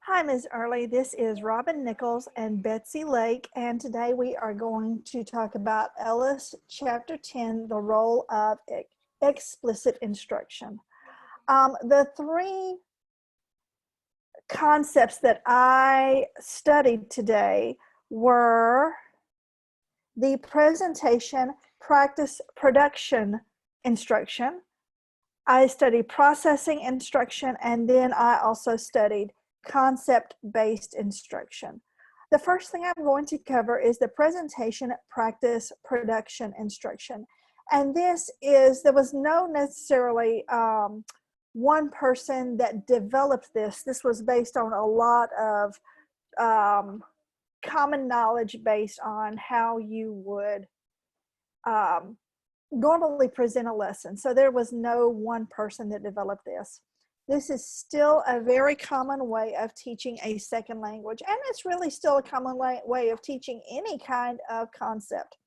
Hi, Ms. Early. This is Robyn Nichols and Betsy Lake, and today we are going to talk about Ellis Chapter 10, the role of explicit instruction. The three concepts that I studied today were the presentation, practice, production instruction. I studied processing instruction, and then I also studied concept-based instruction. The first thing I'm going to cover is the presentation, practice, production instruction. And there was no necessarily one person that developed this. This was based on a lot of common knowledge based on how you would normally present a lesson. So there was no one person that developed this. This is still a very common way of teaching a second language, and it's really still a common way of teaching any kind of concept.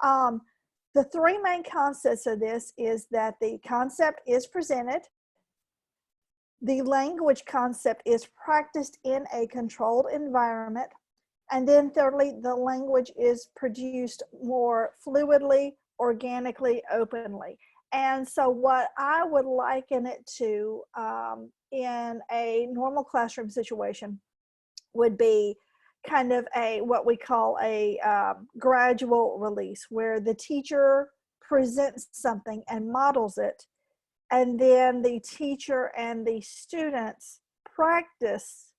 The three main concepts of this is that the concept is presented, the language concept is practiced in a controlled environment, and then thirdly, the language is produced more fluidly, organically, openly. And so what I would liken it to in a normal classroom situation would be kind of what we call a gradual release, where the teacher presents something and models it, and then the teacher and the students practice,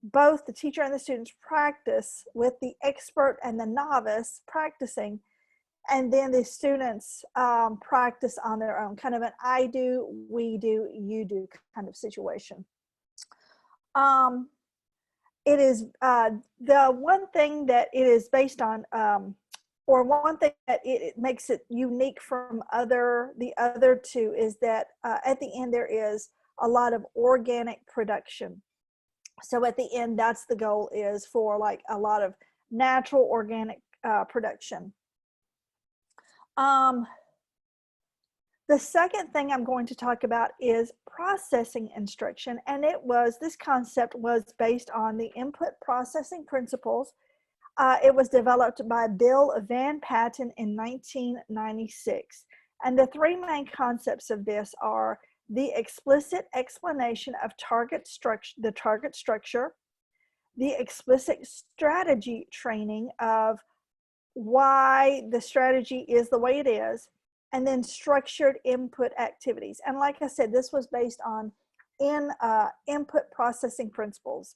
both the teacher and the students practice with the expert and the novice practicing, and then the students practice on their own, kind of an I do, we do, you do kind of situation. It is the one thing that it is based on, or one thing that it makes it unique from the other two, is that at the end there is a lot of organic production. So at the end, that's the goal, is for like a lot of natural organic production. The second thing I'm going to talk about is processing instruction, and this concept was based on the input processing principles. It was developed by Bill Van Patten in 1996, and the three main concepts of this are the explicit explanation of the target structure, the explicit strategy training of why the strategy is the way it is, and then structured input activities. And like I said, this was based on input processing principles.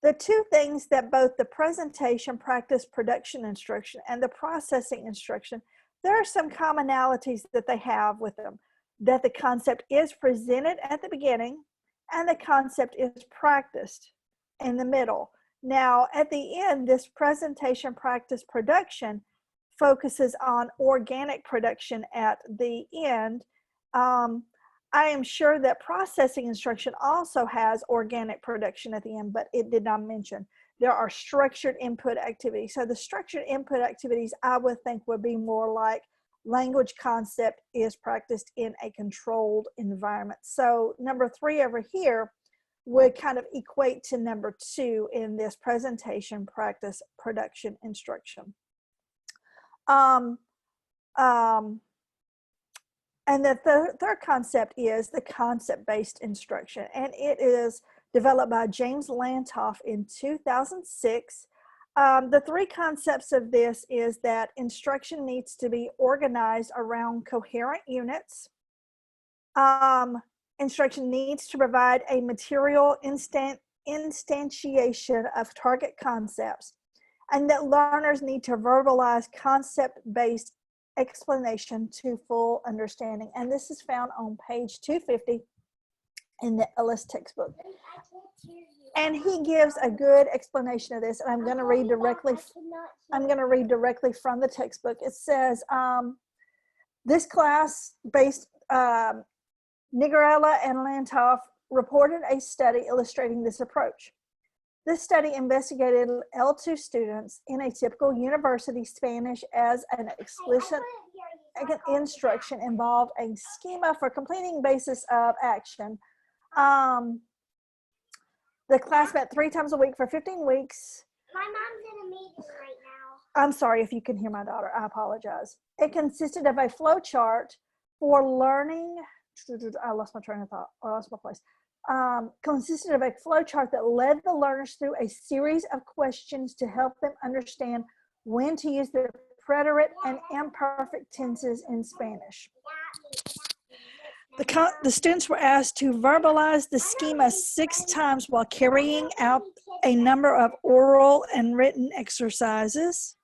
The two things that both the presentation, practice, production instruction and the processing instruction, there are some commonalities that they have with them, that the concept is presented at the beginning and the concept is practiced in the middle. Now, at the end, this presentation, practice, production focuses on organic production at the end. I am sure that processing instruction also has organic production at the end, but it did not mention. There are structured input activities. So the structured input activities, I would think, would be more like language concept is practiced in a controlled environment. So number 3 over here would kind of equate to number 2 in this presentation, practice, production, instruction. And the third concept is the concept-based instruction, and it is developed by James Lantoff in 2006. The 3 concepts of this is that instruction needs to be organized around coherent units. Instruction needs to provide a material instantiation of target concepts, and that learners need to verbalize concept-based explanation to full understanding. And this is found on page 250 in the Ellis textbook. And he gives a good explanation of this, and I'm going to read directly from the textbook. It says, this class based Nigarella and Lantoff reported a study illustrating this approach. This study investigated L2 students in a typical university Spanish as an explicit instruction involved a schema for completing basis of action. The class met 3 times a week for 15 weeks. My mom's in a meeting right now. I'm sorry if you can hear my daughter. I apologize. It consisted of a flow chart for learning. I lost my train of thought. I lost my place. Consisted of a flow chart that led the learners through a series of questions to help them understand when to use the preterite and imperfect tenses in Spanish. The students were asked to verbalize the schema 6 times while carrying out a number of oral and written exercises.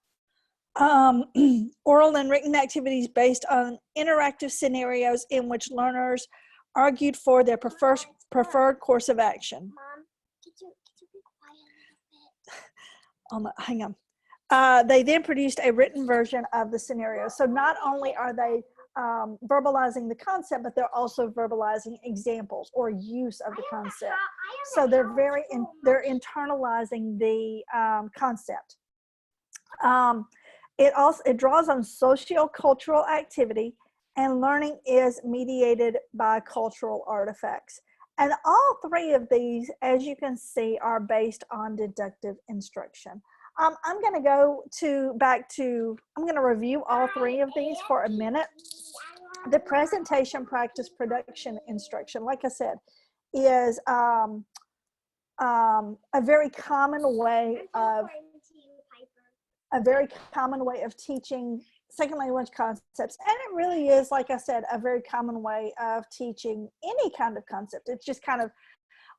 Oral and written activities based on interactive scenarios in which learners argued for their preferred course of action. Mom, could you be quiet a little bit? Hang on. They then produced a written version of the scenario. So not only are they verbalizing the concept, but they're also verbalizing examples or use of the concept. So they're they're internalizing the concept. It draws on socio-cultural activity, and learning is mediated by cultural artifacts. And all 3 of these, as you can see, are based on deductive instruction. I'm going to go I'm going to review all 3 of these for a minute. The presentation, practice, production instruction, like I said, is a very common way of teaching second language concepts. And it really is, like I said, a very common way of teaching any kind of concept. It's just kind of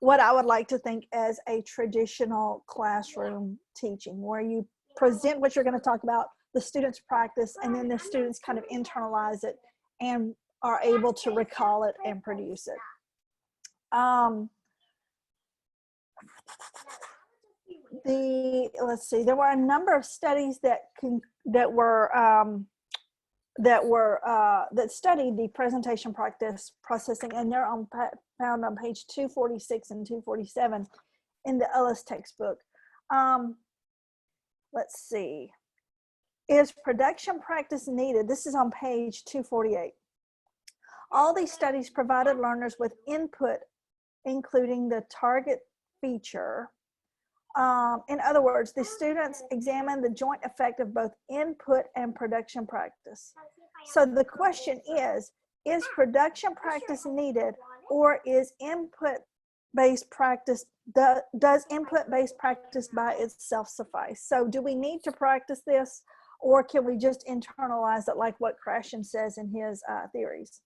what I would like to think as a traditional classroom teaching, where you present what you're going to talk about, the students practice, and then the students kind of internalize it and are able to recall it and produce it. Let's see, there were a number of studies that studied the presentation practice processing, and they're found on page 246 and 247 in the Ellis textbook. Let's see. Is production practice needed? This is on page 248. All these studies provided learners with input, including the target feature. In other words, the students examined the joint effect of both input and production practice. So the question is production practice needed, or is input-based practice, does input-based practice by itself suffice? So do we need to practice this, or can we just internalize it like what Krashen says in his theories?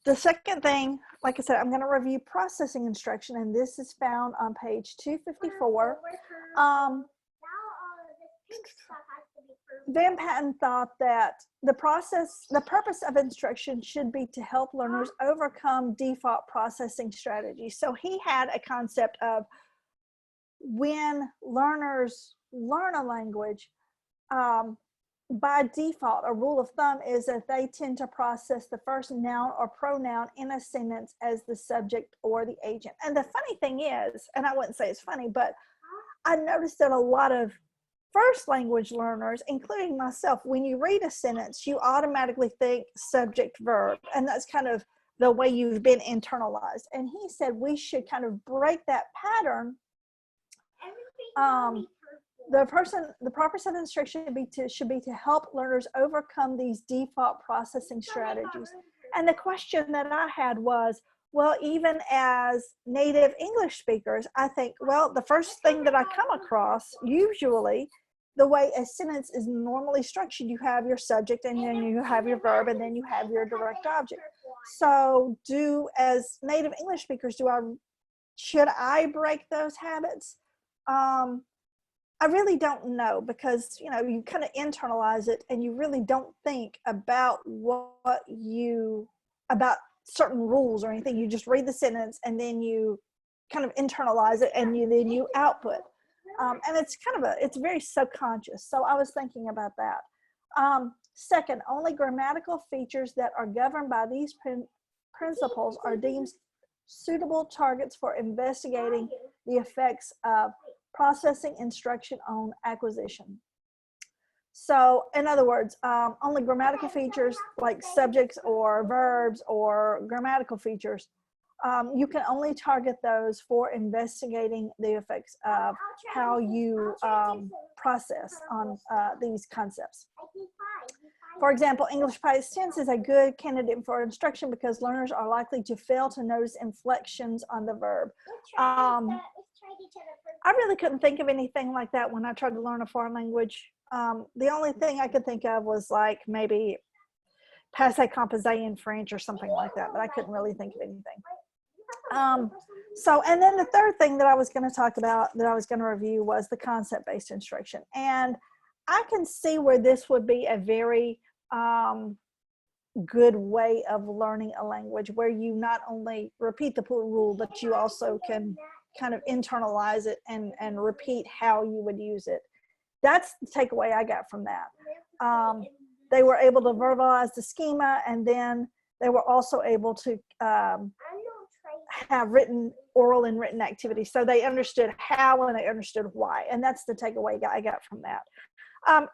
The second thing, like I said, I'm going to review processing instruction, and this is found on page 254. Van Patten thought that the purpose of instruction should be to help learners overcome default processing strategies. So he had a concept of when learners learn a language, by default, a rule of thumb is that they tend to process the first noun or pronoun in a sentence as the subject or the agent. And the funny thing is, and I wouldn't say it's funny, but I noticed that a lot of first language learners, including myself, when you read a sentence, you automatically think subject verb, and that's kind of the way you've been internalized. And he said we should kind of break that pattern. The purpose of instruction should be to help learners overcome these default processing strategies. And the question that I had was, well, even as native English speakers, I think, well, the first thing that I come across, usually the way a sentence is normally structured, you have your subject, and then you have your verb, and then you have your direct object. So as native English speakers, should I break those habits? I really don't know, because you kind of internalize it and you really don't think about about certain rules or anything. You just read the sentence and then you kind of internalize it, and then you output. And it's very subconscious. So I was thinking about that. Second, only grammatical features that are governed by these principles are deemed suitable targets for investigating the effects of processing instruction on acquisition. So in other words, only grammatical features like subjects or verbs or grammatical features You can only target those for investigating the effects of how you process on these concepts. For example, English past tense is a good candidate for instruction because learners are likely to fail to notice inflections on the verb. I really couldn't think of anything like that when I tried to learn a foreign language. The only thing I could think of was like maybe passé composé in French or something like that, but I couldn't really think of anything. And then the third thing that I was going to talk about, that I was going to review, was the concept-based instruction. And I can see where this would be a very good way of learning a language, where you not only repeat the rule, but you also can kind of internalize it and repeat how you would use it. That's the takeaway I got from that. They were able to verbalize the schema, and then they were also able to have oral and written activities. So they understood how and they understood why. And that's the takeaway I got from that.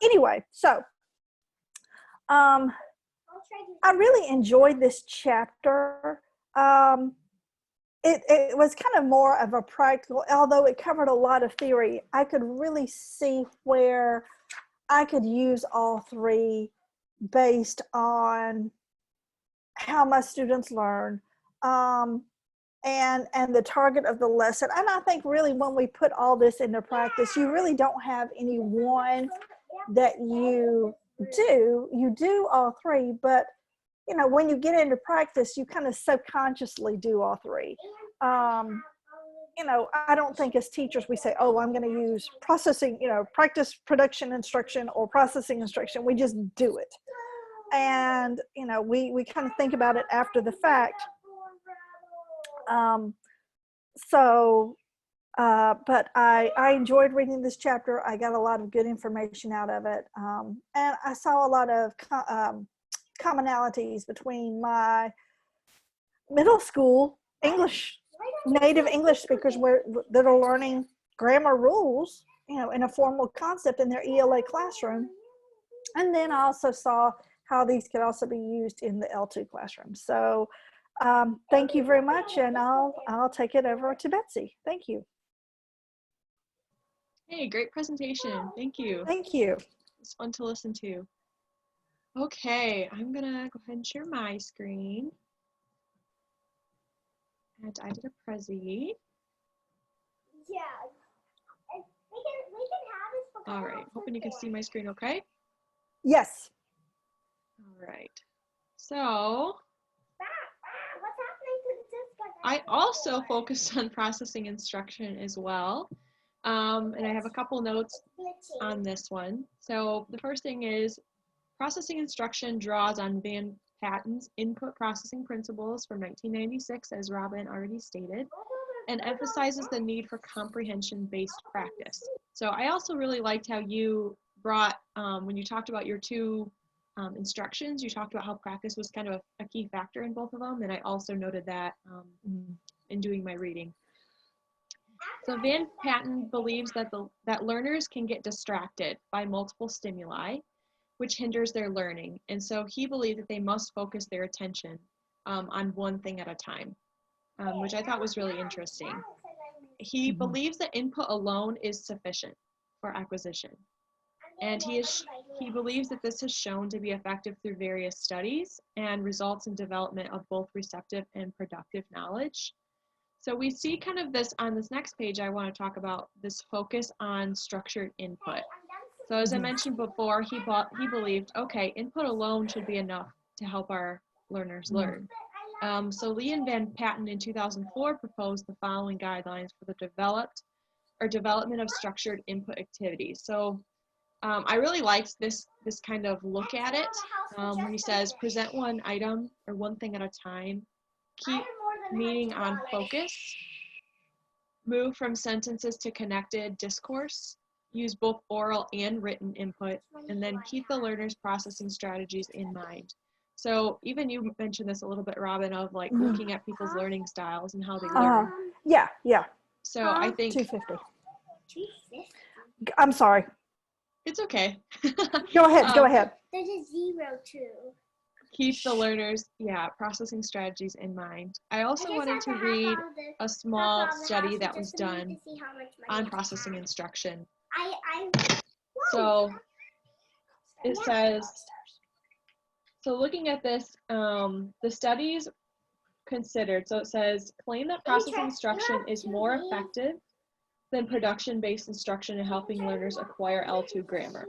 Anyway, so I really enjoyed this chapter. It was kind of more of a practical, although it covered a lot of theory. I could really see where I could use all three based on how my students learn, and the target of the lesson. And I think really when we put all this into practice, you really don't have any one that you do all three, but you know, when you get into practice, you kind of subconsciously do all three. You know, I don't think as teachers we say, oh, I'm going to use processing, you know, practice production instruction or processing instruction. We just do it. And, you know, we kind of think about it after the fact. But I enjoyed reading this chapter. I got a lot of good information out of it. And I saw a lot of commonalities between my middle school native English speakers that are learning grammar rules, you know, in a formal concept in their ELA classroom. And then I also saw how these could also be used in the L2 classroom. So thank you very much, and I'll take it over to Betsy. Thank you. Hey, great presentation. Thank you. Thank you. It's fun to listen to. Okay, I'm gonna go ahead and share my screen. And I did a Prezi. Yeah. We can have this for All right, hoping you can see my screen okay. Yes. All right, so What's happening to the disc? I also focused on processing instruction as well. And I have a couple notes on this one. So the first thing is processing instruction draws on Van Patten's input processing principles from 1996, as Robyn already stated, and emphasizes the need for comprehension-based practice. So I also really liked how you brought, when you talked about your two instructions, you talked about how practice was kind of a key factor in both of them, and I also noted that in doing my reading. So Van Patten believes that that learners can get distracted by multiple stimuli, which hinders their learning. And so he believed that they must focus their attention on one thing at a time, which I thought was really interesting. He believes that input alone is sufficient for acquisition. And he believes that this is shown to be effective through various studies and results in development of both receptive and productive knowledge. So we see kind of this on this next page. I want to talk about this focus on structured input. So as I mentioned before, he believed, okay, input alone should be enough to help our learners learn. So Lee and Van Patten in 2004 proposed the following guidelines for the development of structured input activities. So I really liked this kind of look at it, where he says, present one item or one thing at a time, keep meaning on focus, move from sentences to connected discourse, use both oral and written input, and then keep the learner's processing strategies in mind. So even you mentioned this a little bit, Robyn, of like looking at people's learning styles and how they learn. Yeah. So I think 250. I'm sorry. it's okay. Go ahead. There's a 0 too. keep the learners, processing strategies in mind. I also wanted to read a small study that was done on processing instruction. So it says, so looking at this, the studies considered, so it says, claim that processing instruction is more effective than production-based instruction in helping learners acquire L2 grammar.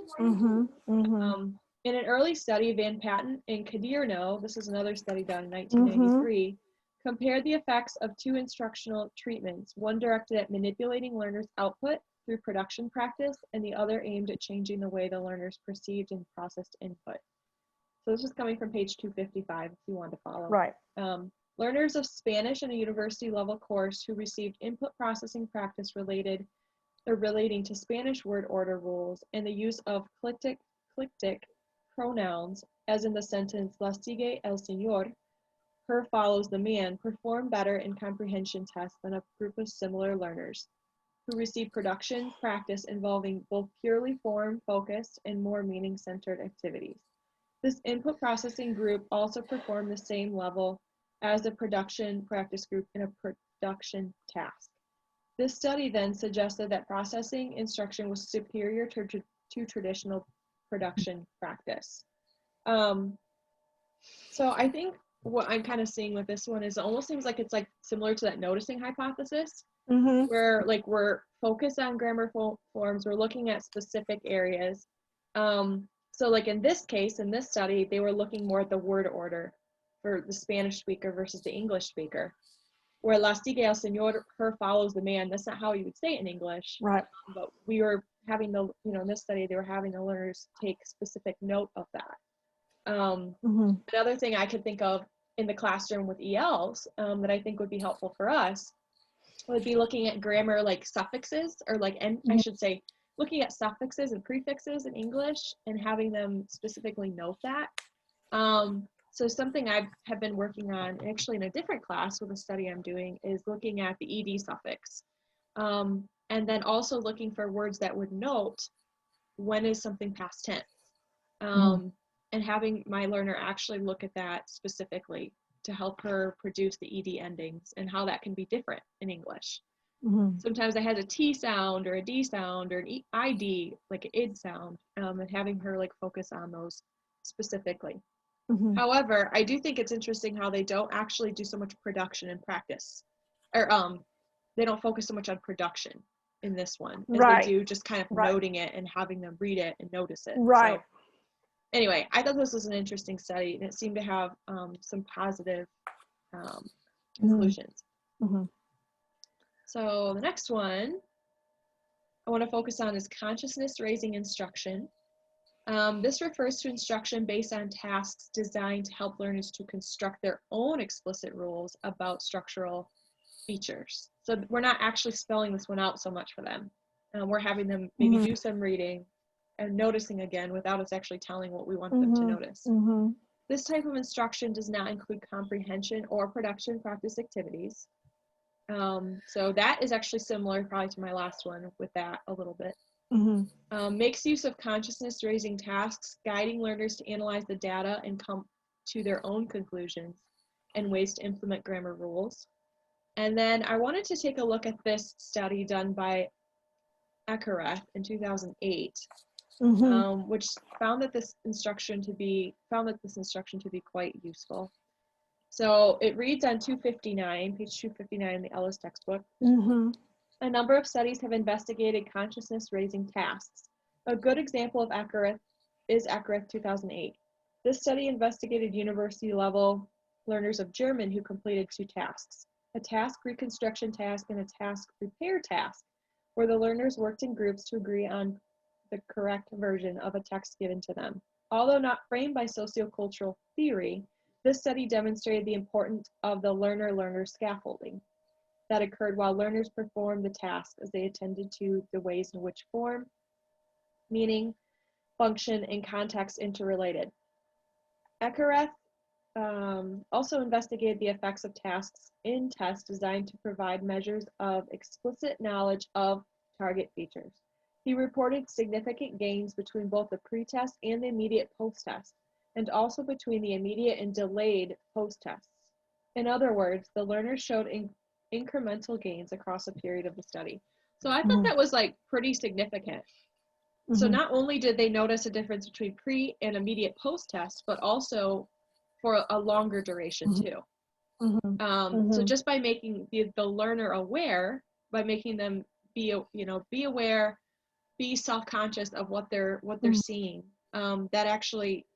In an early study, Van Patten and Cadierno, this is another study done in 1993, compared the effects of two instructional treatments, one directed at manipulating learners' output through production practice, and the other aimed at changing the way the learners perceived and processed input. So this is coming from page 255, if you want to follow. Right. Learners of Spanish in a university level course who received input processing practice relating to Spanish word order rules and the use of clitic pronouns, as in the sentence, la sigue el señor, her follows the man, perform better in comprehension tests than a group of similar learners who received production practice involving both purely form-focused and more meaning-centered activities. This input processing group also performed the same level as the production practice group in a production task. This study then suggested that processing instruction was superior to traditional production practice. So I think what I'm kind of seeing with this one is it almost seems like it's like similar to that noticing hypothesis, where like we're focused on grammar forms, we're looking at specific areas. So like in this case, in this study, they were looking more at the word order for the Spanish speaker versus the English speaker, where la sigue el señor, her follows the man. That's not how you would say it in English. Right. But we were having the, in this study, they were having the learners take specific note of that. Another thing I could think of in the classroom with ELs that I think would be helpful for us would be looking at grammar like suffixes, or like, I should say, looking at suffixes and prefixes in English and having them specifically note that. So something I have been working on, actually in a different class with a study I'm doing, is looking at the ed suffix. And then also looking for words that would note when is something past tense. And having my learner actually look at that specifically to help her produce the ed endings and how that can be different in English. Sometimes it has a T sound or a D sound or an ID, like an id sound, and having her like focus on those specifically. However, I do think it's interesting how they don't actually do so much production and practice, or they don't focus so much on production in this one as they do just kind of noting it and having them read it and notice it. Right. So, anyway, I thought this was an interesting study, and it seemed to have some positive conclusions. So the next one I want to focus on is consciousness-raising instruction. This refers to instruction based on tasks designed to help learners to construct their own explicit rules about structural features. So we're not actually spelling this one out so much for them. We're having them maybe do some reading and noticing again without us actually telling what we want them to notice. This type of instruction does not include comprehension or production practice activities. So that is actually similar probably to my last one with that a little bit. Makes use of consciousness-raising tasks, guiding learners to analyze the data and come to their own conclusions and ways to implement grammar rules. And then I wanted to take a look at this study done by Ekereth in 2008, which found this instruction to be quite useful. So it reads on 259, page 259 in the Ellis textbook. A number of studies have investigated consciousness-raising tasks. A good example of Ekereth is Ekereth 2008. This study investigated university-level learners of German who completed two tasks, a task reconstruction task and a task repair task, where the learners worked in groups to agree on the correct version of a text given to them. Although not framed by sociocultural theory, this study demonstrated the importance of the learner-learner scaffolding that occurred while learners performed the task as they attended to the ways in which form, meaning, function, and context interrelated. Ekereth also investigated the effects of tasks in tests designed to provide measures of explicit knowledge of target features. He reported significant gains between both the pre-test and the immediate post-test, and also between the immediate and delayed post-tests. In other words, the learners showed incremental gains across a period of the study. So I thought that was like pretty significant. So not only did they notice a difference between pre and immediate post-test, but also for a longer duration too. So just by making the learner aware, by making them be aware, be self-conscious of what they're seeing, that actually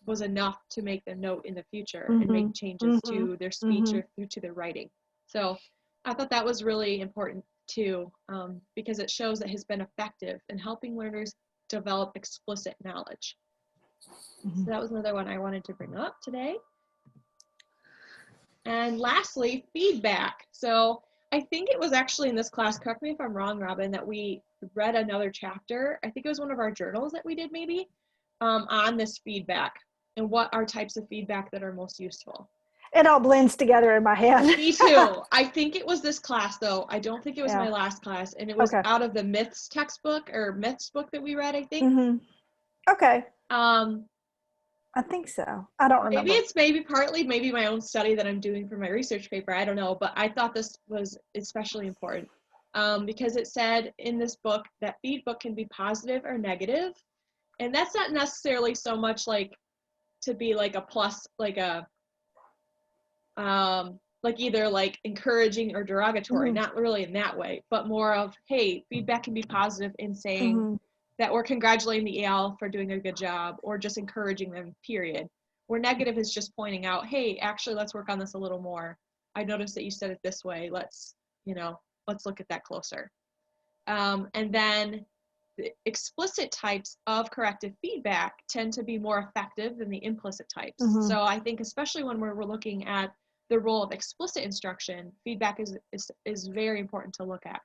was enough to make them note in the future and make changes to their speech or to their writing. So I thought that was really important too, because it shows that it has been effective in helping learners develop explicit knowledge. So that was another one I wanted to bring up today. And lastly, feedback. So I think it was actually in this class, correct me if I'm wrong, Robyn, that we read another chapter. I think it was one of our journals that we did maybe, on this feedback and what are types of feedback that are most useful. It all blends together in my head. Me too. I think it was this class though. I don't think it was my last class, and it was out of the myths textbook or myths book that we read, I think. Okay. I think so. I don't remember. Maybe it's partly my own study that I'm doing for my research paper. I don't know, but I thought this was especially important because it said in this book that feedback can be positive or negative, and that's not necessarily so much like to be like a plus, like a like either like encouraging or derogatory, not really in that way, but more of, hey, feedback can be positive in saying that we're congratulating the EL for doing a good job, or just encouraging them, period. Where negative is just pointing out, hey, actually, let's work on this a little more. I noticed that you said it this way. Let's look at that closer. And then the explicit types of corrective feedback tend to be more effective than the implicit types. So I think especially when we're looking at the role of explicit instruction, feedback is very important to look at.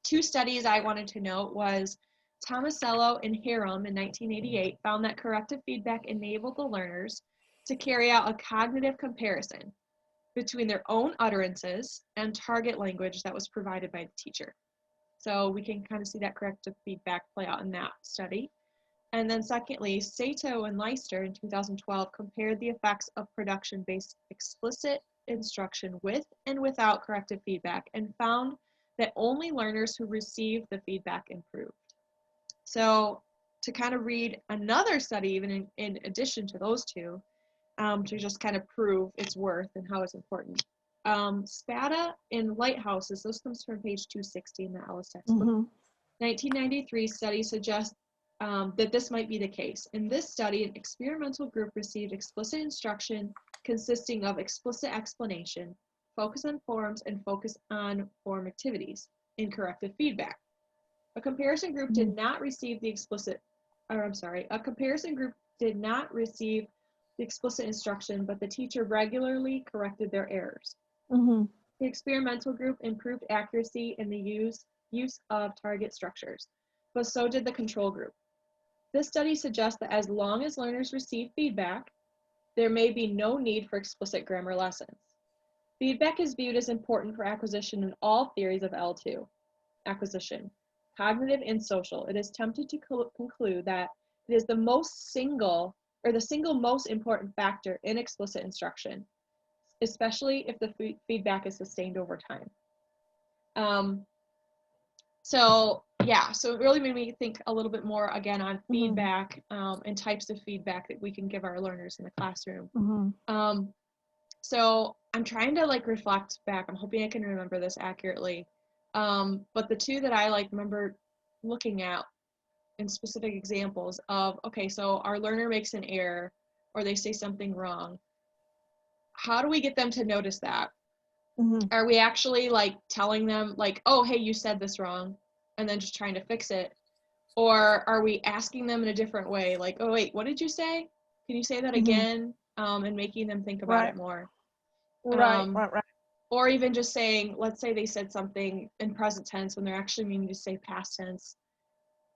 Two studies I wanted to note was Tomasello and Hiram in 1988 found that corrective feedback enabled the learners to carry out a cognitive comparison between their own utterances and target language that was provided by the teacher. So we can kind of see that corrective feedback play out in that study. And then secondly, Sato and Leister in 2012 compared the effects of production-based explicit instruction with and without corrective feedback and found that only learners who received the feedback improved. So to kind of read another study, even in addition to those two, to just kind of prove its worth and how it's important. Spada in Lighthouses, this comes from page 260 in the Ellis textbook. 1993 study suggests that this might be the case. In this study, an experimental group received explicit instruction consisting of explicit explanation, focus on forms, and focus on form activities in corrective feedback. A comparison group did not receive the explicit instruction, but the teacher regularly corrected their errors. The experimental group improved accuracy in the use of target structures, but so did the control group. This study suggests that as long as learners receive feedback, there may be no need for explicit grammar lessons. Feedback is viewed as important for acquisition in all theories of L2 acquisition, cognitive and social. It is tempted to conclude that it is the single most important factor in explicit instruction, especially if the feedback is sustained over time. So it really made me think a little bit more again on feedback and types of feedback that we can give our learners in the classroom. So I'm trying to like reflect back. I'm hoping I can remember this accurately. But the two that I remember looking at in specific examples of, okay, so our learner makes an error or they say something wrong. How do we get them to notice that? Are we actually telling them oh, hey, you said this wrong, and then just trying to fix it? Or are we asking them in a different way? Oh, wait, what did you say? Can you say that again? And making them think about it more. Right. Or even just saying, let's say they said something in present tense when they're actually meaning to say past tense.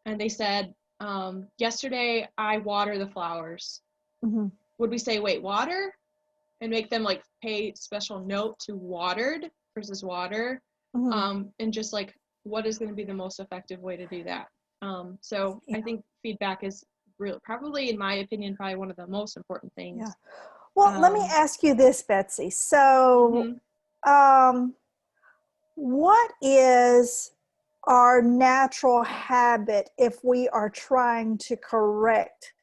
And they said, yesterday I watered the flowers. Would we say, wait, water? And make them pay special note to watered versus water. And just what is going to be the most effective way to do that? So I think feedback is really, probably in my opinion, probably one of the most important things. Yeah. Well, let me ask you this, Betsy. So, what is our natural habit if we are trying to correct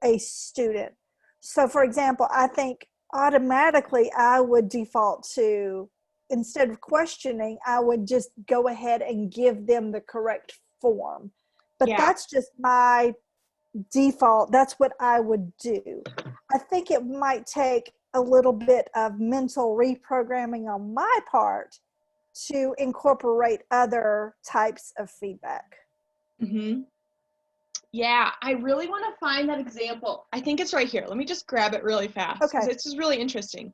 a student? So, for example, I think automatically I would default to, instead of questioning, I would just go ahead and give them the correct form. But that's just my default. That's what I would do. I think it might take a little bit of mental reprogramming on my part to incorporate other types of feedback. Yeah, I really want to find that example. I think it's right here. Let me just grab it really fast because it's just really interesting.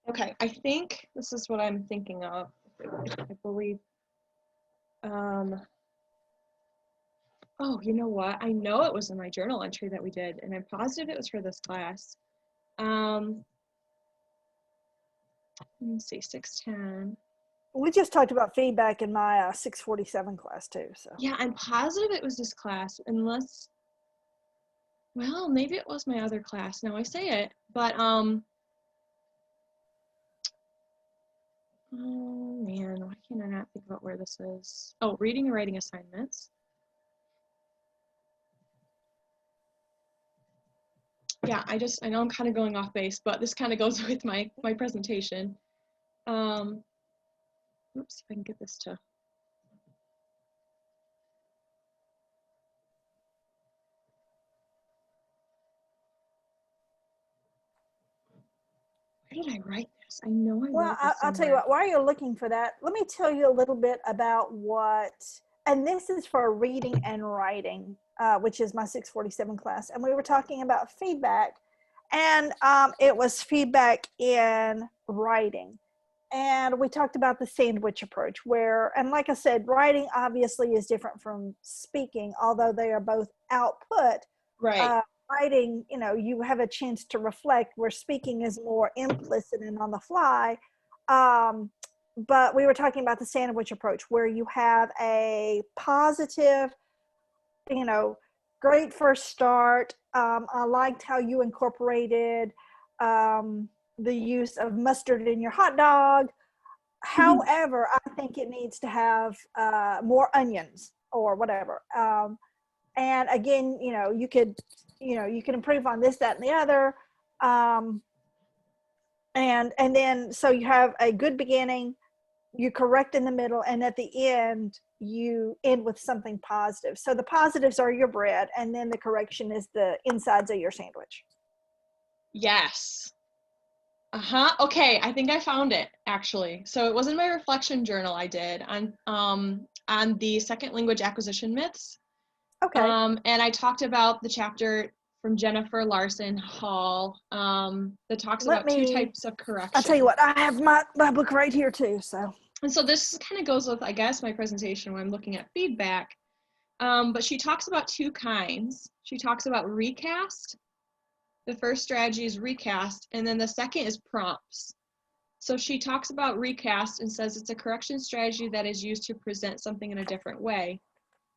Okay, I think this is what I'm thinking of. I believe. Oh, you know what? I know it was in my journal entry that we did, and I'm positive it was for this class. Let me see, 610. We just talked about feedback in my 647 class too. So yeah, I'm positive it was this class, unless, well, maybe it was my other class. Now I say it, but oh man, why can I not think about where this is? Oh, reading and writing assignments. Yeah, I know I'm kind of going off base, but this kind of goes with my presentation. Oops, if I can get this to. Where did I write this? I know I wrote this I'll tell you what, while you're looking for that, let me tell you a little bit about what, and this is for reading and writing, which is my 647 class. And we were talking about feedback, and it was feedback in writing. And we talked about the sandwich approach where, and like I said, writing obviously is different from speaking, although they are both output. Right. Writing, you have a chance to reflect, where speaking is more implicit and on the fly. But we were talking about the sandwich approach where you have a positive, great first start. I liked how you incorporated the use of mustard in your hot dog. However, I think it needs to have more onions or whatever. And again, you can improve on this, that, and the other. And then, so you have a good beginning, you correct in the middle, and at the end, you end with something positive. So the positives are your bread, and then the correction is the insides of your sandwich. Yes. Okay, I think I found it, actually. So it was in my reflection journal I did on the second language acquisition myths. Okay. And I talked about the chapter from Jennifer Larson Hall that talks about two types of correction. I'll tell you what, I have my book right here too. And so this kind of goes with, I guess, my presentation when I'm looking at feedback. But she talks about two kinds. She talks about recast. The first strategy is recast, and then the second is prompts. So she talks about recast and says it's a correction strategy that is used to present something in a different way.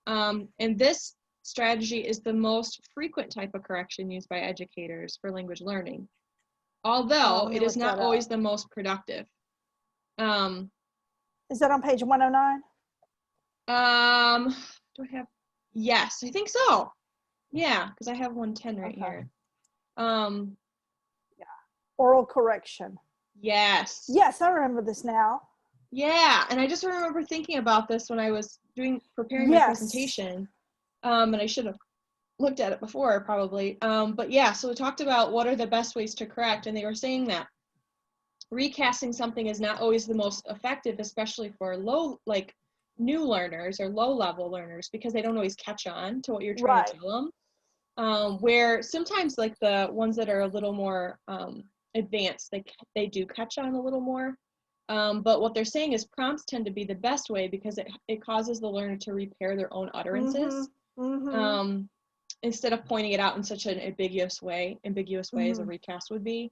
And this strategy is the most frequent type of correction used by educators for language learning, although it is not always the most productive. Is that on page 109? Do I have? Yes, I think so. Yeah, because I have 110 right here. Yeah. Oral correction. Yes. Yes, I remember this now. Yeah, and I just remember thinking about this when I was preparing my presentation. And I should have looked at it before probably. But yeah, so we talked about what are the best ways to correct, and they were saying that recasting something is not always the most effective, especially for new learners or low-level learners, because they don't always catch on to what you're trying to tell them. Where sometimes like the ones that are a little more advanced, they do catch on a little more. But what they're saying is prompts tend to be the best way because it causes the learner to repair their own utterances. Instead of pointing it out in such an ambiguous way as a recast would be.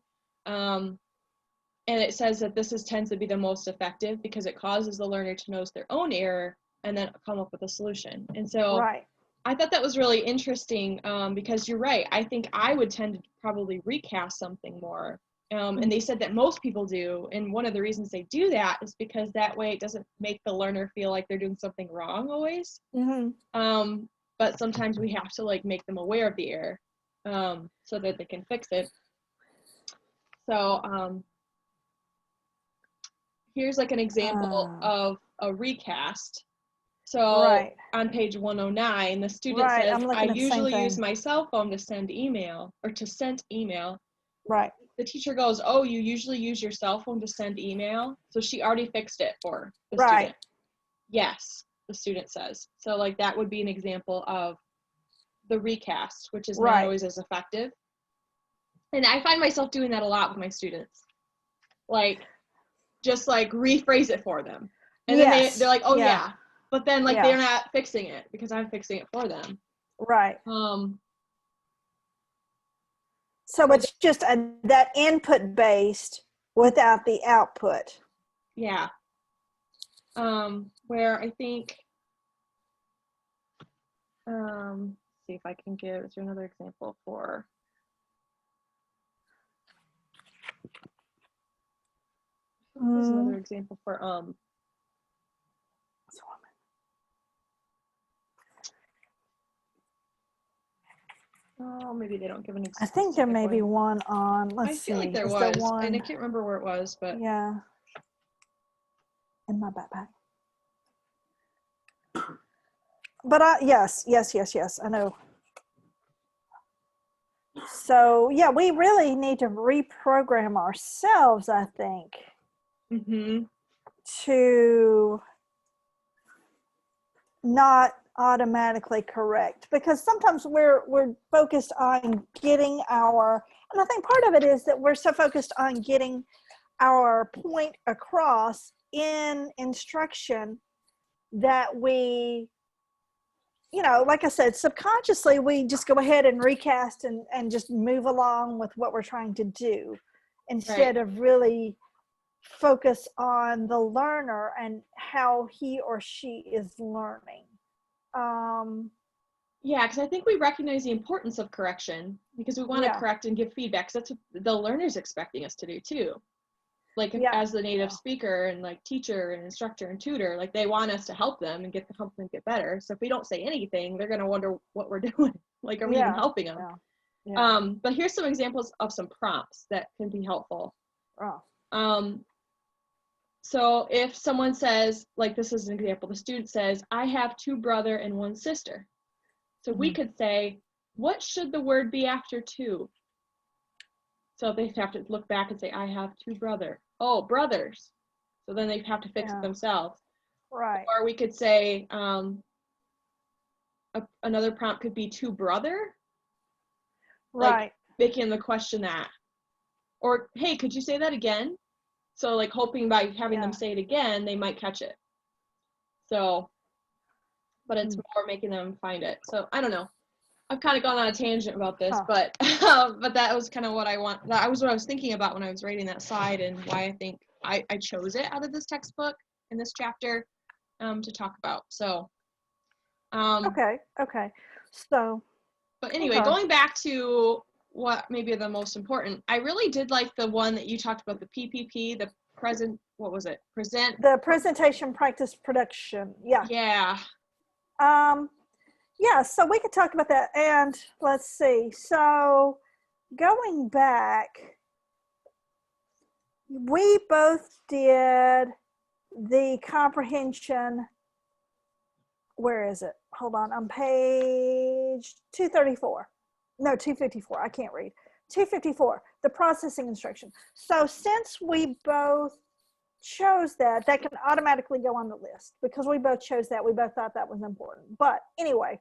And it says that tends to be the most effective because it causes the learner to notice their own error and then come up with a solution. And so Right. I thought that was really interesting because you're right. I think I would tend to probably recast something more. And they said that most people do. And one of the reasons they do that is because that way it doesn't make the learner feel like they're doing something wrong always. But sometimes we have to like make them aware of the error so that they can fix it. So here's like an example of a recast. So on page 109, the student says, I usually use my cell phone to send email or to send email. Right. The teacher goes, oh, you usually use your cell phone to send email? So she already fixed it for the student. Yes, the student says. So like that would be an example of the recast, which is not always as effective. And I find myself doing that a lot with my students. Like, just like rephrase it for them. And then they're like, oh yeah. But then like they're not fixing it because I'm fixing it for them. Right. So it's just that input based without the output. Yeah. Where I think, see if I can give, is there another example for, there's another example for, oh, maybe they don't give an example. I think there may be one on, let's see. I feel like there was, and I can't remember where it was, but. Yeah. In my backpack. But yes, I know. So yeah, we really need to reprogram ourselves, I think, to not automatically correct, because sometimes we're focused on getting our, and I think part of it is that we're so focused on getting our point across in instruction that we, you know, like I said, subconsciously we just go ahead and recast and just move along with what we're trying to do instead of really focus on the learner and how he or she is learning. Yeah, because I think we recognize the importance of correction because we want to correct and give feedback. That's what the learner's expecting us to do too. Like as the native speaker and like teacher and instructor and tutor, like they want us to help them and help them get better. So if we don't say anything, they're gonna wonder what we're doing. Like, are we even helping them? But here's some examples of some prompts that can be helpful. So if someone says, like this is an example, the student says, I have 2 brothers and 1 sister. So we could say, what should the word be after 2? So they have to look back and say, I have 2 brothers. Oh, brothers. So then they have to fix it themselves. Right. Or we could say, another prompt could be 2 brother. Like making the question that. Or, hey, could you say that again? So like hoping by having them say it again, they might catch it. So, but it's more making them find it. So I don't know. I've kind of gone on a tangent about this, but that was kind of what I want. That was what I was thinking about when I was writing that slide and why I think I chose it out of this textbook in this chapter to talk about. So. Okay. So. But anyway, going back to what maybe the most important, I really did like the one that you talked about, the PPP, the present. What was it? The presentation practice production. Yeah. Yeah. Yeah, so we could talk about that. And let's see. So going back, we both did the comprehension. Where is it? Hold on page 234. No, 254. I can't read. 254, the processing instruction. So since we both chose that can automatically go on the list because we both chose that. We both thought that was important. But anyway,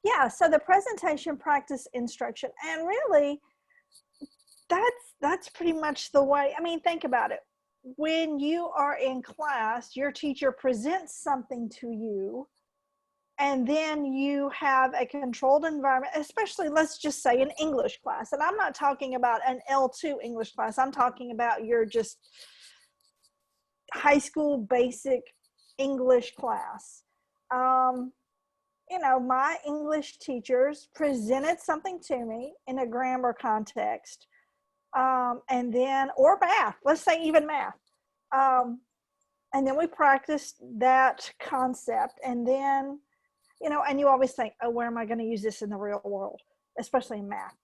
yeah, so the presentation practice instruction, and really that's pretty much the way. I mean, think about it. When you are in class, your teacher presents something to you and then you have a controlled environment, especially let's just say an English class. And I'm not talking about an L2 English class. I'm talking about your just high school basic English class. My English teachers presented something to me in a grammar context, and then, or math, let's say even math. And then we practiced that concept, and then, and you always think, oh, where am I going to use this in the real world, especially in math?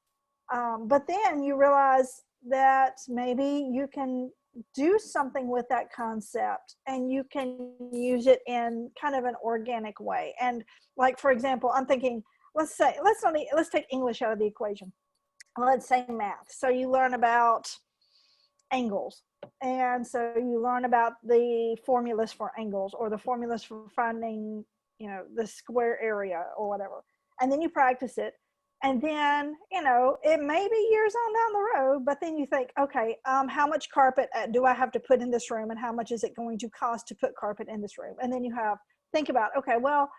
But then you realize that maybe you can do something with that concept and you can use it in kind of an organic way. And like, for example, I'm thinking, let's take English out of the equation. Let's say math. So you learn about angles. And so you learn about the formulas for angles, or the formulas for finding, the square area or whatever. And then you practice it. And then, it may be years on down the road, but then you think, okay, how much carpet do I have to put in this room? And how much is it going to cost to put carpet in this room? And then think about, okay, well,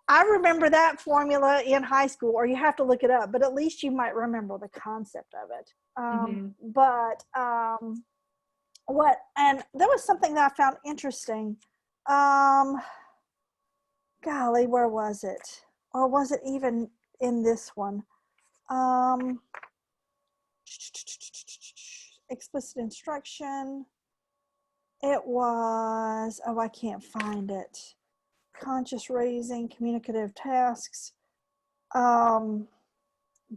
I remember that formula in high school, or you have to look it up, but at least you might remember the concept of it. But and there was something that I found interesting. Golly, where was it? Or was it even in this one? Explicit instruction. It was, I can't find it. Conscious raising, communicative tasks,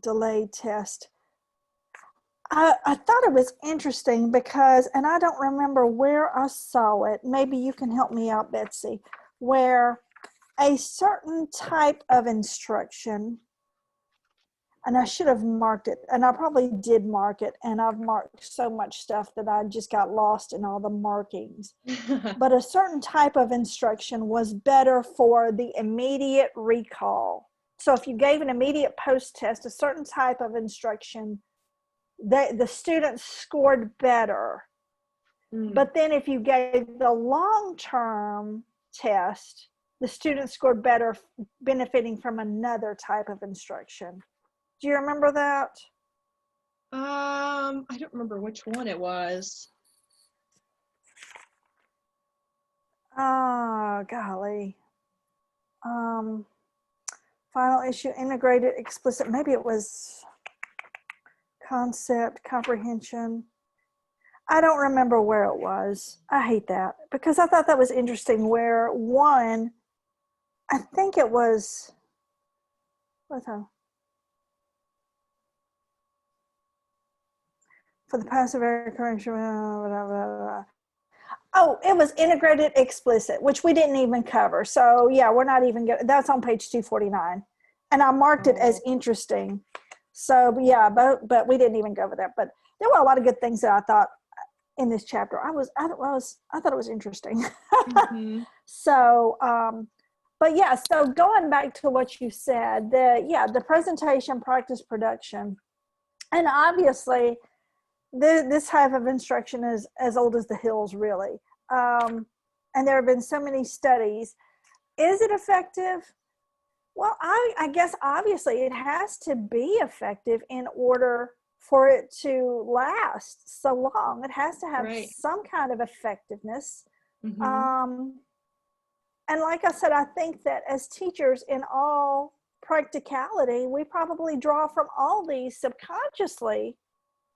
delayed test. I thought it was interesting because, and I don't remember where I saw it, maybe you can help me out, Betsy, where a certain type of instruction, and I should have marked it, and I probably did mark it, and I've marked so much stuff that I just got lost in all the markings. But a certain type of instruction was better for the immediate recall. So if you gave an immediate post-test, a certain type of instruction, the students scored better. But then if you gave the long-term test, the students scored better, benefiting from another type of instruction. Do you remember that? I don't remember which one it was. Oh, golly. Final issue, integrated, explicit. Maybe it was concept, comprehension. I don't remember where it was. I hate that because I thought that was interesting where one, I think it was, for the passive air correction, oh, it was integrated explicit, which we didn't even cover. So yeah, we're not even good. That's on page 249. And I marked it as interesting. So yeah, but we didn't even go over that. But there were a lot of good things that I thought in this chapter. I thought it was interesting. So, but yeah, so going back to what you said, the presentation, practice, production, and obviously this type of instruction is as old as the hills, really. And there have been so many studies. Is it effective? Well, I guess obviously it has to be effective in order for it to last so long. It has to have some kind of effectiveness. And like I said, I think that as teachers, in all practicality, we probably draw from all these subconsciously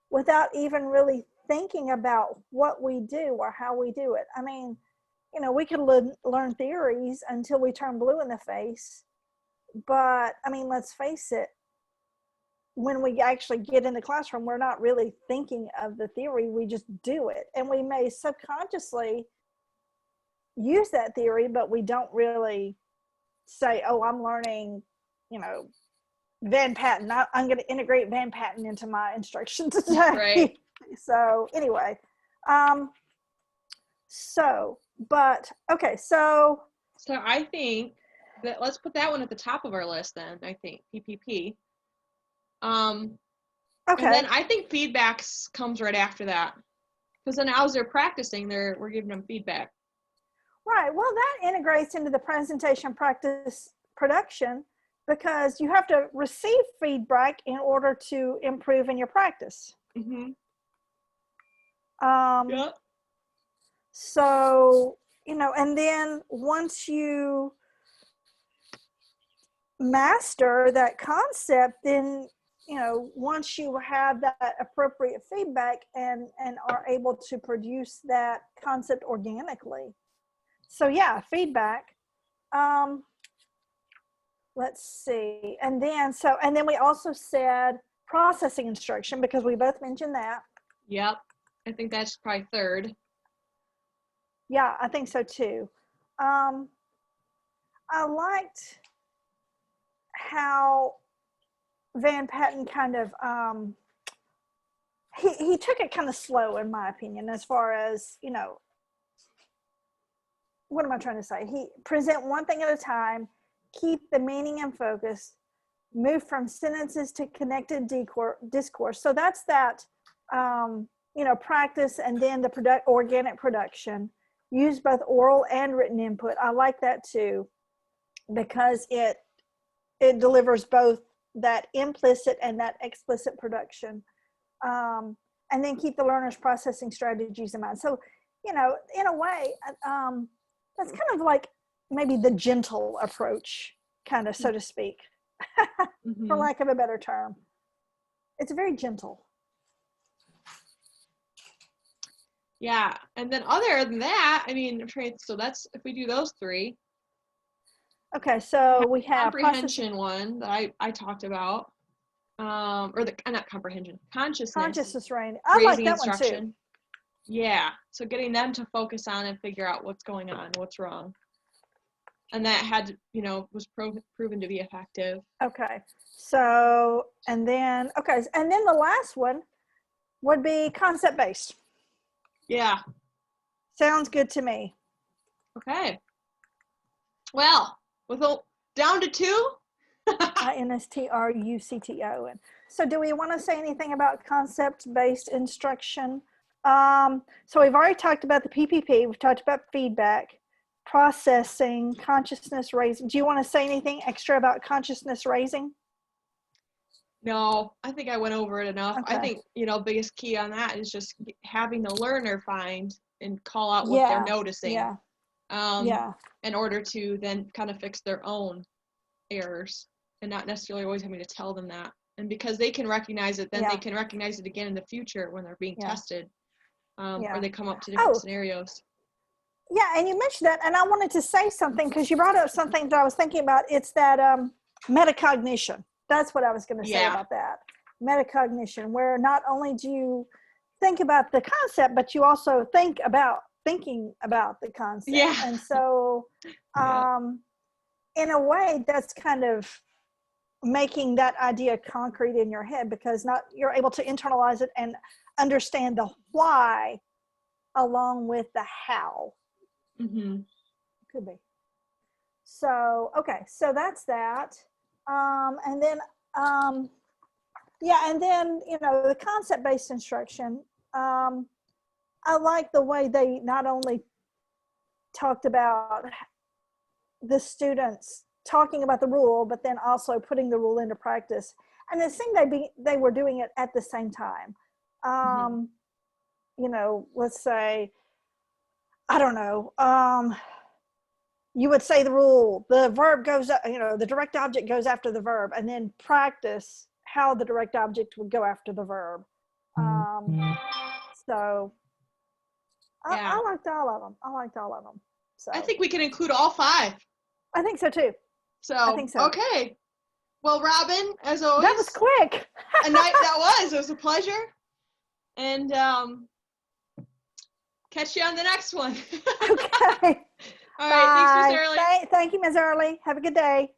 without even really thinking about what we do or how we do it. I mean, we could learn theories until we turn blue in the face. But I mean, let's face it, when we actually get in the classroom, we're not really thinking of the theory, we just do it. And we may subconsciously use that theory, but we don't really say, oh, I'm learning, Van Patten. I'm going to integrate Van Patten into my instruction today. Right. So anyway, so I think that let's put that one at the top of our list then, I think, PPP. And then I think feedback comes right after that. Because then as they're practicing, we're giving them feedback. Right. Well, that integrates into the presentation practice production because you have to receive feedback in order to improve in your practice. Mm-hmm. Yeah. So, and then once you master that concept, then, once you have that appropriate feedback and are able to produce that concept organically. So yeah, feedback. Let's see. And then we also said processing instruction because we both mentioned that. Yep. I think that's probably third. Yeah, I think so too. I liked how Van Patten kind of, he took it kind of slow in my opinion, as far as, what am I trying to say? He present one thing at a time, keep the meaning in focus, move from sentences to connected discourse. So that's that, practice, and then the organic production. Use both oral and written input. I like that too, because it delivers both that implicit and that explicit production. And then keep the learner's processing strategies in mind. So, in a way, that's kind of like maybe the gentle approach, kind of, so to speak, Mm-hmm. for lack of a better term. It's very gentle. Yeah, and then other than that, I mean, so that's, if we do those three. Okay, so we have comprehension one that I talked about, or not comprehension, consciousness raising. I like that one too. Yeah, so getting them to focus on and figure out what's going on, what's wrong, and that had, was proven to be effective. Okay, so and then the last one would be concept based. Yeah, sounds good to me. Okay, well, down to 2. INSTRUCTO. So do we want to say anything about concept-based instruction? So we've already talked about the PPP. We've talked about feedback, processing, consciousness raising. Do you want to say anything extra about consciousness raising? No, I think I went over it enough. Okay. I think, biggest key on that is just having the learner find and call out what they're noticing. In order to then kind of fix their own errors, and not necessarily always having to tell them that. And because they can recognize it, then they can recognize it again in the future when they're being tested, or they come up to different scenarios. Yeah, and you mentioned that, and I wanted to say something because you brought up something that I was thinking about. It's that metacognition. That's what I was going to say about that. Metacognition, where not only do you think about the concept, but you also thinking about the concept. Yeah. And so, in a way, that's kind of making that idea concrete in your head, because you're able to internalize it and understand the why along with the how. Mm-hmm. Could be. So, okay, so that's that. And then, and then, the concept-based instruction, I like the way they not only talked about the students talking about the rule, but then also putting the rule into practice. And it seemed they were doing it at the same time. Let's say, I don't know, you would say the rule, the verb goes, the direct object goes after the verb, and then practice how the direct object would go after the verb. So I liked all of them. So I think we can include all 5. I think so too. I think so. Okay. Well, Robyn, as always. That was quick. It was a pleasure. And catch you on the next one. Okay. All right. Thanks, Miss Early. Thank you, Ms. Early. Have a good day.